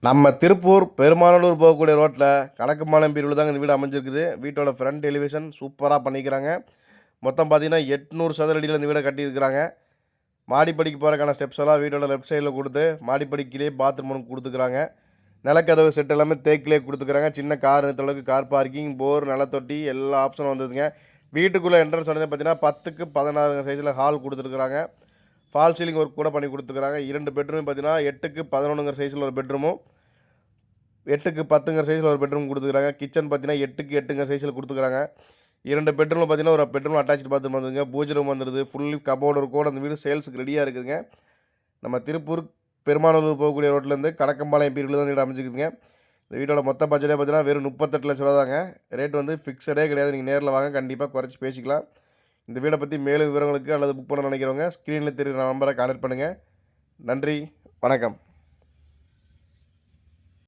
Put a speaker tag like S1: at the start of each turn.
S1: நம்ம திருப்பூர் பெருமாநல்லூர் போகக்கூடிய ரோட்டில் கணக்கும்பாளையம் பிரிவில் தாங்க இந்த வீடு அமைஞ்சிருக்குது. வீட்டோட ஃப்ரண்ட் எலிவேஷன் சூப்பராக பண்ணிக்கிறாங்க. மொத்தம் பார்த்தீங்கன்னா 800 சதுர அடியில் இந்த வீடை கட்டியிருக்கிறாங்க. மாடிப்படிக்கு போகிறக்கான ஸ்டெப்ஸ் எல்லாம் வீட்டோட லெஃப்ட் சைடில் கொடுத்து மாடிப்படிக்கிலே பாத்ரூம் ஒன்று கொடுத்துக்கிறாங்க. நிலக்கதவு செட் எல்லாமே தேக்கிலே கொடுத்துக்கிறாங்க. சின்ன கார் நிறுத்தளவுக்கு கார் பார்க்கிங், போர், நிலத்தொட்டி எல்லா ஆப்ஷனும் வந்ததுங்க. வீட்டுக்குள்ளே என்ட்ரன்ஸ் உடனே பார்த்தீங்கன்னா 10க்கு 16 சைஸில் ஹால் கொடுத்துருக்குறாங்க. ஃபால் சீலிங் ஒர்க் கூட பண்ணி கொடுத்துக்கிறாங்க. 2 பெட்ரூம் பார்த்தீங்கன்னா 8க்கு 11 சைஸில் ஒரு பெட்ரூமும் 8க்கு 10 சைஸில் ஒரு பெட்ரூம் கொடுத்துக்கிறாங்க. கிச்சன் பார்த்தீங்கன்னா 8க்கு 8 சைஸில் கொடுத்துக்கிறாங்க. 2 பெட்ரூமில் பார்த்தீங்கன்னா ஒரு பெட்ரூம் அட்டாச்சு பாத்ரூம் வந்துங்க. பூஜை ரூம் வந்துடுது. ஃபுல்லி கபோர்டு கூட அந்த வீடு சேல்ஸுக்கு ரெடியாக இருக்குதுங்க. நம்ம திருப்பூர் பெருமாநல்லூர் போகக்கூடிய ரோட்லேருந்து கணக்கம்பாளையம் பீரியடில் தான் வீடு அமைச்சிக்குதுங்க. இந்த வீட்டோட மொத்த பட்ஜெட்டே பார்த்தீங்கன்னா வெறும் 38 லட்ச ரூபா தாங்க. ரேட் வந்து ஃபிக்ஸடே கிடையாது. நீங்கள் நேரில் வாங்க, கண்டிப்பாக குறைச்சி பேசிக்கலாம். இந்த வீடை பற்றி மேலும் விவரங்களுக்கு அல்லது புக் பண்ண நினைக்கிறவங்க ஸ்க்ரீனில் தெரியுற நம்பரை கான்டாக்ட் பண்ணுங்கள். நன்றி, வணக்கம்.